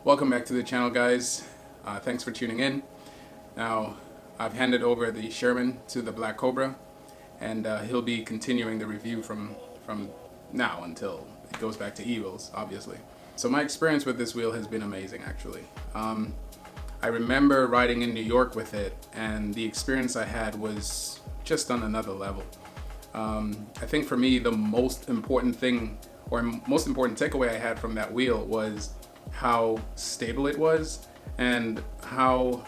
Welcome back to the channel, guys. Thanks for tuning in. Now, I've handed over the Sherman to the Black Cobra, and he'll be continuing the review from now until it goes back to ewheels, obviously. So my experience with this wheel has been amazing, actually. I remember riding in New York with it, and the experience I had was just on another level. I think for me, the most important thing, or most important takeaway I had from that wheel was how stable it was, and how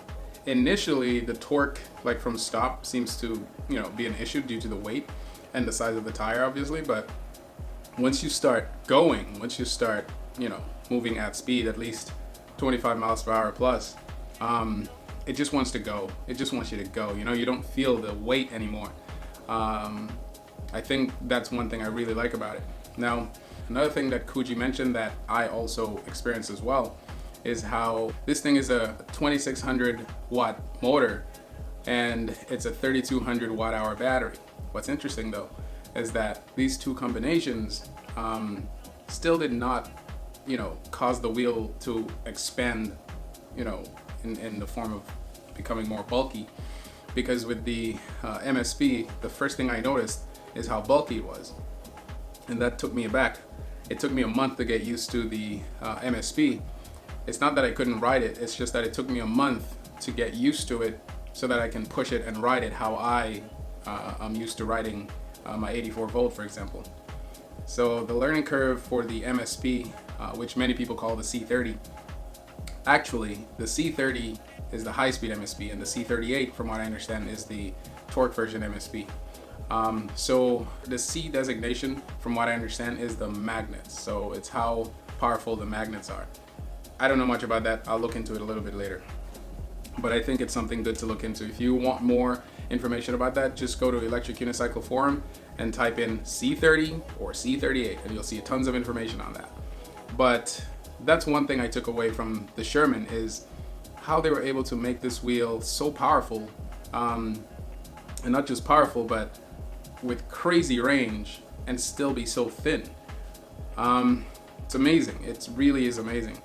initially the torque, like from stop, seems to be an issue due to the weight and the size of the tire, obviously. But once you start going, once you start moving at speed, at least 25 miles per hour plus, it just wants to go. It just wants you to go. You don't feel the weight anymore. I think that's one thing I really like about it. Now, another thing that Kuji mentioned that I also experienced as well is how this thing is a 2600 watt motor and it's a 3200 watt hour battery. What's interesting though is that these two combinations still did not cause the wheel to expand in the form of becoming more bulky, because with the MSP, the first thing I noticed is how bulky it was, and that took me aback. It took me a month to get used to the MSP. It's not that I couldn't ride it, it's just that it took me a month to get used to it so that I can push it and ride it how I'm used to riding my 84 volt, for example. So the learning curve for the MSP, which many people call the C30, actually the C30 is the high-speed MSP, and the C38, from what I understand, is the torque version MSP. So the C designation, from what I understand, is the magnets. So it's how powerful the magnets are. I don't know much about that. I'll look into it a little bit later. But I think it's something good to look into. If you want more information about that, just go to Electric Unicycle Forum and type in C30 or C38, and you'll see tons of information on that. But that's one thing I took away from the Sherman, is how they were able to make this wheel so powerful, and not just powerful, but with crazy range, and still be so thin. It's amazing. It really is amazing.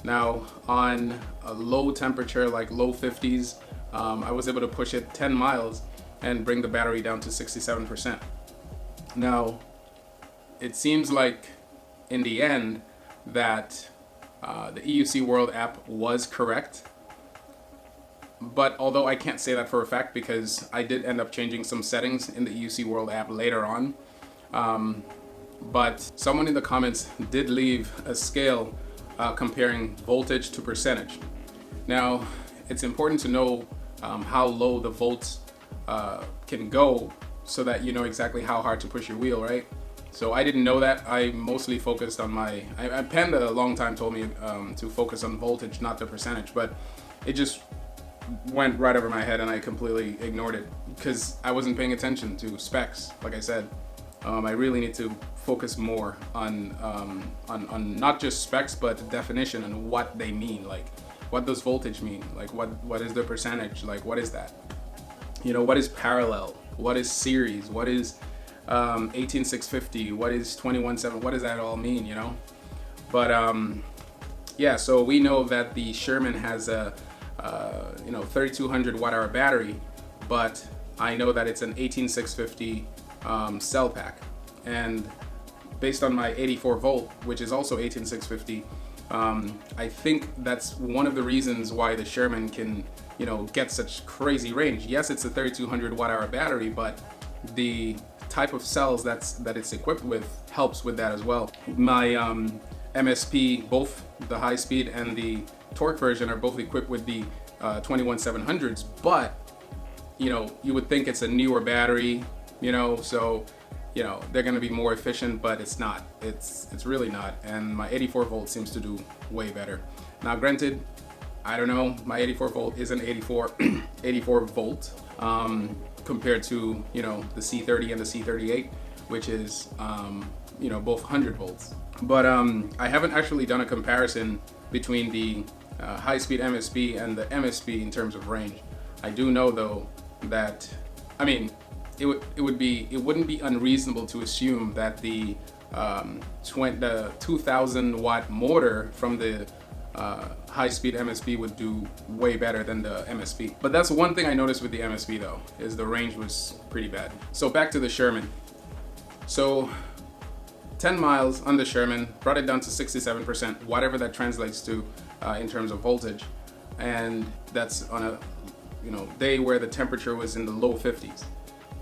Now, on a low temperature, like low 50s, I was able to push it 10 miles and bring the battery down to 67%. Now, it seems like in the end that the EUC World app was correct. But although I can't say that for a fact, because I did end up changing some settings in the EUC World app later on. But someone in the comments did leave a scale comparing voltage to percentage. Now, it's important to know how low the volts can go, so that you know exactly how hard to push your wheel, right? So I didn't know that. I mostly focused on Panda a long time told me to focus on voltage, not the percentage, but it just went right over my head and I completely ignored it because I wasn't paying attention to specs. Like I said, I really need to focus more on not just specs, but definition and what they mean. Like, what does voltage mean? Like, what is the percentage? Like, what is that? What is parallel? What is series? What is 18650? What is 217? What does that all mean? But yeah. So we know that the Sherman has a 3200 watt hour battery, but I know that it's an 18650 cell pack, and based on my 84 volt, which is also 18650, I think that's one of the reasons why the Sherman can get such crazy range. Yes, it's a 3200 watt hour battery, but the type of cells that it's equipped with helps with that as well. My MSP, both the high speed and the torque version, are both equipped with the 21700s, but you would think it's a newer battery, so they're going to be more efficient, but it's not. It's really not. And my 84 volt seems to do way better. Now, granted, I don't know, my 84 volt is an 84 volt compared to the C30 and the C38, which is both 100 volts. But I haven't actually done a comparison between the high-speed MSP and the MSP in terms of range. I do know though that, I mean, it wouldn't be unreasonable to assume that the 2000 watt motor from the high-speed MSP would do way better than the MSP. But that's one thing I noticed with the MSP though, is the range was pretty bad. So back to the Sherman. So 10 miles on the Sherman, brought it down to 67%, whatever that translates to in terms of voltage. And that's on a day where the temperature was in the low 50s.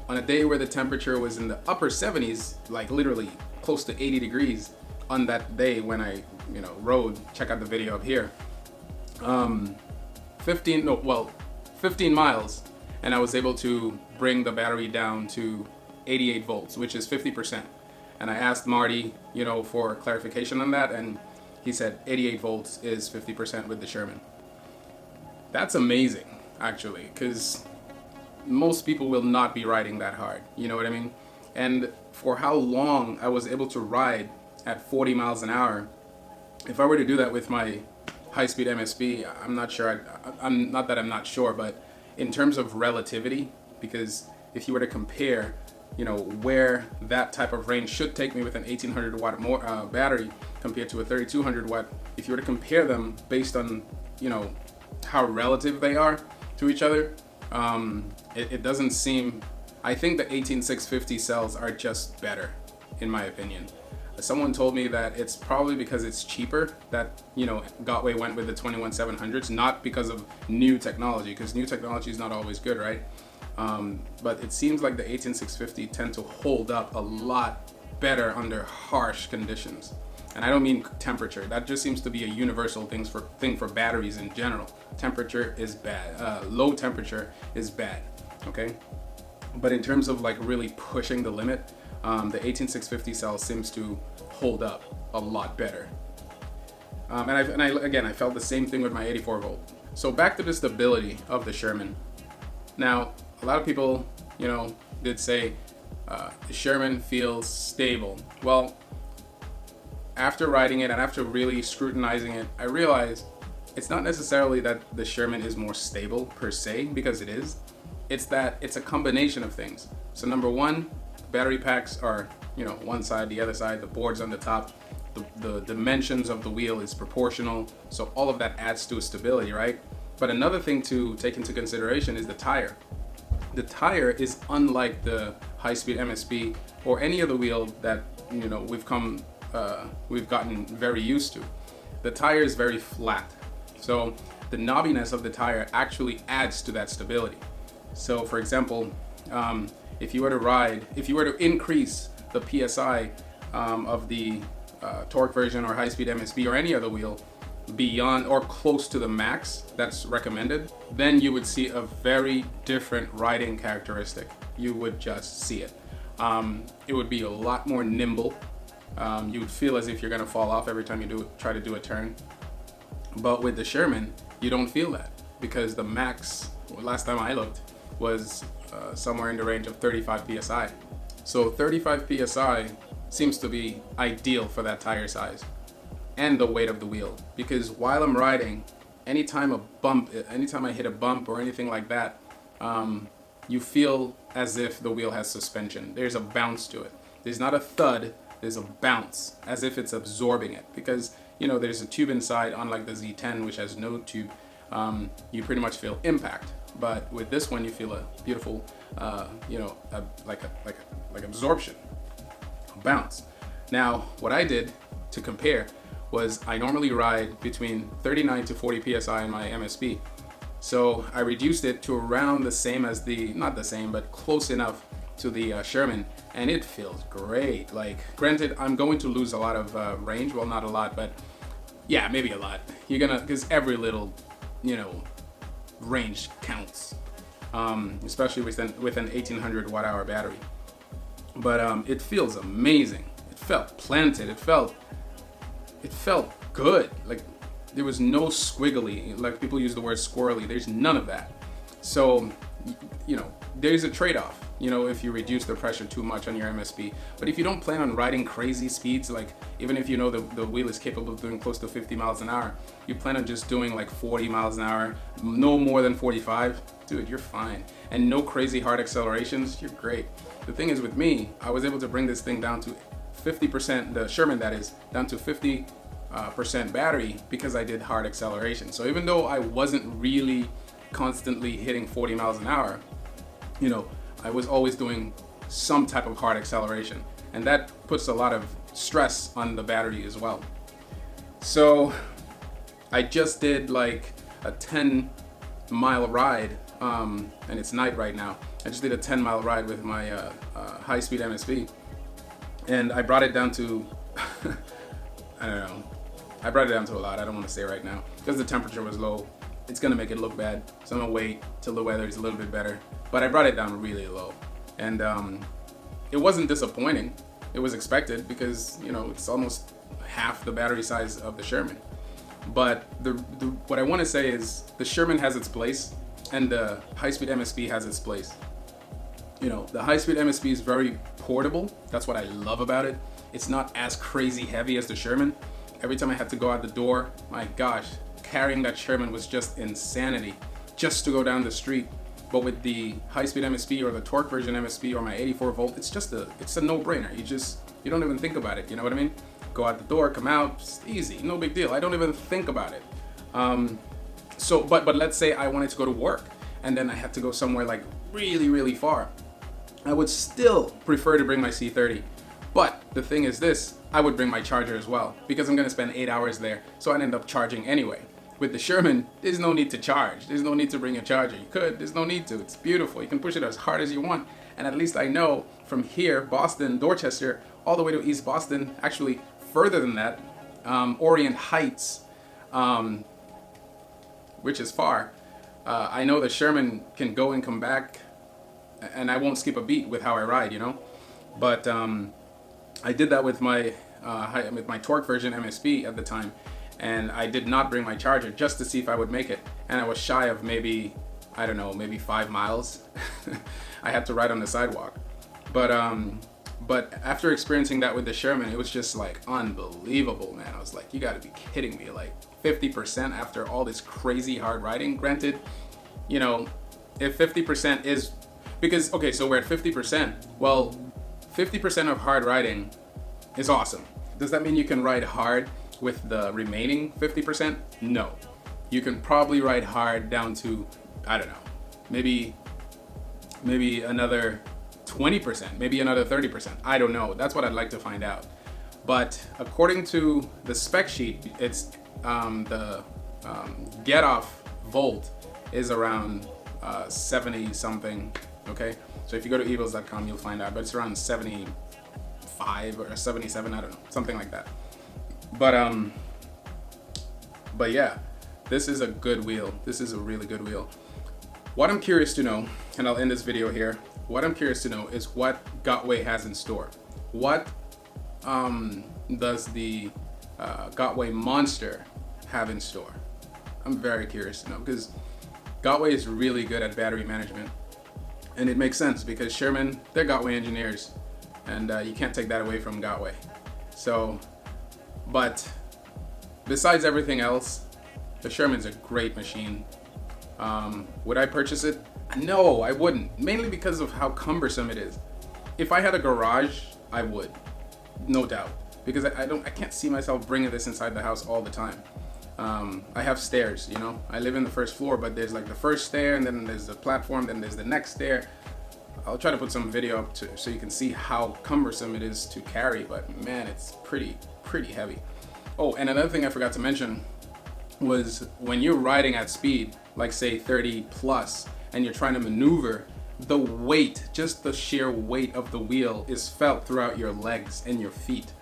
On a day where the temperature was in the upper 70s, like literally close to 80 degrees on that day when I rode, check out the video up here. 15 miles, and I was able to bring the battery down to 88 volts, which is 50%. And I asked Marty, for clarification on that, and he said 88 volts is 50% with the Sherman. That's amazing, actually, because most people will not be riding that hard, you know what I mean? And for how long I was able to ride at 40 miles an hour, if I were to do that with my high-speed MSP, I'm not sure, I'm not sure, but in terms of relativity, because if you were to compare, where that type of range should take me with an 1800 watt more battery compared to a 3200 watt, if you were to compare them based on, how relative they are to each other, it doesn't seem, I think the 18650 cells are just better, in my opinion. Someone told me that it's probably because it's cheaper that, Gotway went with the 21700s, not because of new technology, because new technology is not always good, right? But it seems like the 18650 tend to hold up a lot better under harsh conditions. And I don't mean temperature. That just seems to be a universal thing for batteries in general. Temperature is bad. Low temperature is bad, okay? But in terms of like really pushing the limit, the 18650 cell seems to hold up a lot better. Again, I felt the same thing with my 84 volt. So back to the stability of the Sherman. Now, a lot of people, did say the Sherman feels stable. Well, after riding it and after really scrutinizing it, I realized it's not necessarily that the Sherman is more stable per se, because it is. It's that it's a combination of things. So number one, battery packs are, one side, the other side, the board's on the top, the dimensions of the wheel is proportional. So all of that adds to a stability, right? But another thing to take into consideration is the tire. The tire is unlike the high-speed MSP or any other wheel that, we've gotten very used to. The tire is very flat. So the knobbiness of the tire actually adds to that stability. So for example, if you were to increase the PSI of the torque version or high-speed MSP or any other wheel beyond or close to the max that's recommended, then you would see a very different riding characteristic. You would just see it. It would be a lot more nimble. You would feel as if you're gonna fall off every time you try to do a turn. But with the Sherman, you don't feel that, because the max, last time I looked, was somewhere in the range of 35 PSI. So 35 PSI seems to be ideal for that tire size and the weight of the wheel, because while I'm riding, anytime I hit a bump or anything like that, you feel as if the wheel has suspension. There's a bounce to it. There's not a thud, there's a bounce, as if it's absorbing it, because there's a tube inside, unlike the Z10, which has no tube. You pretty much feel impact, but with this one you feel a beautiful like absorption, a bounce. Now what I did to compare was I normally ride between 39 to 40 psi in my MSP, so I reduced it to around the same as not the same, but close enough to the Sherman, and it feels great. Like, granted, I'm going to lose a lot of range, well, not a lot, but yeah, maybe a lot. You're gonna, because every little range counts, especially with an 1800 watt hour battery. But it feels amazing. It felt planted. It felt good. Like, there was no squiggly, like people use the word squirrely. There's none of that. So there's a trade-off, if you reduce the pressure too much on your MSP. But if you don't plan on riding crazy speeds, like even if the wheel is capable of doing close to 50 miles an hour, you plan on just doing like 40 miles an hour, no more than 45, dude, you're fine. And no crazy hard accelerations, you're great. The thing is, with me, I was able to bring this thing down to 50%, the Sherman that is, down to 50 percent battery because I did hard acceleration. So even though I wasn't really constantly hitting 40 miles an hour, you know, I was always doing some type of hard acceleration, and that puts a lot of stress on the battery as well. So I just did like a 10-mile ride, and it's night right now. I just did a 10-mile ride with my high-speed MSP, and I brought it down to I don't know, I brought it down to a lot. I don't want to say right now because the temperature was low. It's gonna make it look bad, so I'm gonna wait till the weather is a little bit better. But I brought it down really low, and it wasn't disappointing. It was expected because, you know, it's almost half the battery size of the Sherman. But what I want to say is the Sherman has its place, and the high-speed MSP has its place. You know, the high-speed MSP is very portable. That's what I love about it. It's not as crazy heavy as the Sherman. Every time I had to go out the door, my gosh, carrying that Sherman was just insanity, just to go down the street. But with the high-speed MSP or the torque version MSP or my 84 volt, it's a no-brainer. You don't even think about it. You know what I mean? Go out the door, come out, it's easy, no big deal. I don't even think about it. But let's say I wanted to go to work and then I had to go somewhere like really, really far. I would still prefer to bring my C30. But the thing is this, I would bring my charger as well because I'm gonna spend 8 hours there, so I'd end up charging anyway. With the Sherman, there's no need to charge. There's no need to bring a charger. You could, there's no need to. It's beautiful. You can push it as hard as you want. And at least I know from here, Boston, Dorchester, all the way to East Boston, actually further than that, Orient Heights, which is far. I know the Sherman can go and come back, and I won't skip a beat with how I ride, you know. But I did that with my torque version MSP at the time, and I did not bring my charger just to see if I would make it. And I was shy of maybe, I don't know, maybe 5 miles. I had to ride on the sidewalk. But after experiencing that with the Sherman, it was just like unbelievable, man. I was like, you gotta be kidding me. Like 50% after all this crazy hard riding. Granted, you know, if 50% is, because, okay, so we're at 50%. Well, 50% of hard riding is awesome. Does that mean you can ride hard with the remaining 50%? No. You can probably ride hard down to, I don't know, maybe another 20%, maybe another 30%. I don't know. That's what I'd like to find out. But according to the spec sheet, it's the get off volt is around 70 something. Okay, so if you go to ewheels.com, you'll find out. But it's around 75 or 77. I don't know, something like that. But yeah, this is a good wheel. This is a really good wheel. What I'm curious to know, and I'll end this video here. What I'm curious to know is what Gotway has in store. What does the Gotway Monster have in store? I'm very curious to know because Gotway is really good at battery management, and it makes sense because Sherman, they're Gotway engineers, and you can't take that away from Gotway. So, but besides everything else, the Sherman's a great machine. Would I purchase it? No, I wouldn't. Mainly because of how cumbersome it is. If I had a garage, I would, no doubt, because I can't see myself bringing this inside the house all the time. I have stairs, you know. I live in the first floor, but there's like the first stair, and then there's the platform, then there's the next stair. I'll try to put some video up so you can see how cumbersome it is to carry, but man, it's pretty heavy. Oh, and another thing I forgot to mention was when you're riding at speed, like say 30 plus, and you're trying to maneuver, the weight, just the sheer weight of the wheel is felt throughout your legs and your feet.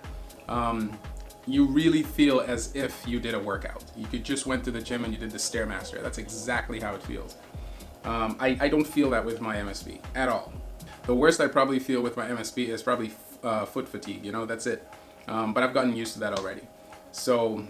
You really feel as if you did a workout. You just went to the gym and you did the Stairmaster. That's exactly how it feels. I don't feel that with my MSP at all. The worst I probably feel with my MSP is probably foot fatigue, you know, that's it. But I've gotten used to that already. So,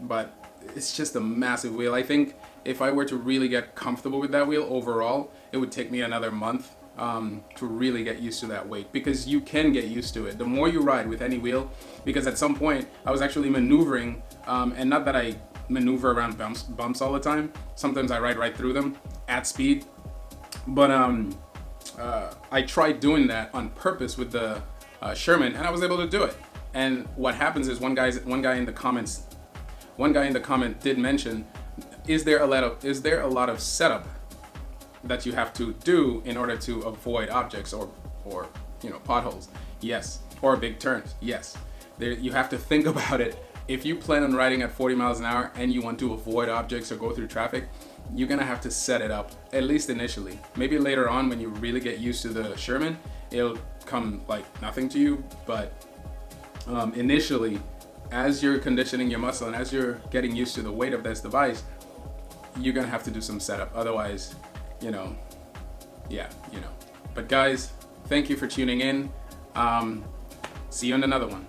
but it's just a massive wheel. I think if I were to really get comfortable with that wheel overall, it would take me another month to really get used to that weight, because you can get used to it the more you ride with any wheel. Because at some point I was actually maneuvering, and not that I maneuver around bumps all the time. Sometimes I ride right through them at speed, but I tried doing that on purpose with the Sherman, and I was able to do it. And what happens is one guy in the comment did mention, is there a lot of setup that you have to do in order to avoid objects or potholes? Yes. Or big turns? Yes. You have to think about it. If you plan on riding at 40 miles an hour and you want to avoid objects or go through traffic, you're gonna have to set it up, at least initially. Maybe later on, when you really get used to the Sherman, it'll come like nothing to you, but initially, as you're conditioning your muscle and as you're getting used to the weight of this device, you're gonna have to do some setup. Otherwise, But guys, thank you for tuning in. See you in another one.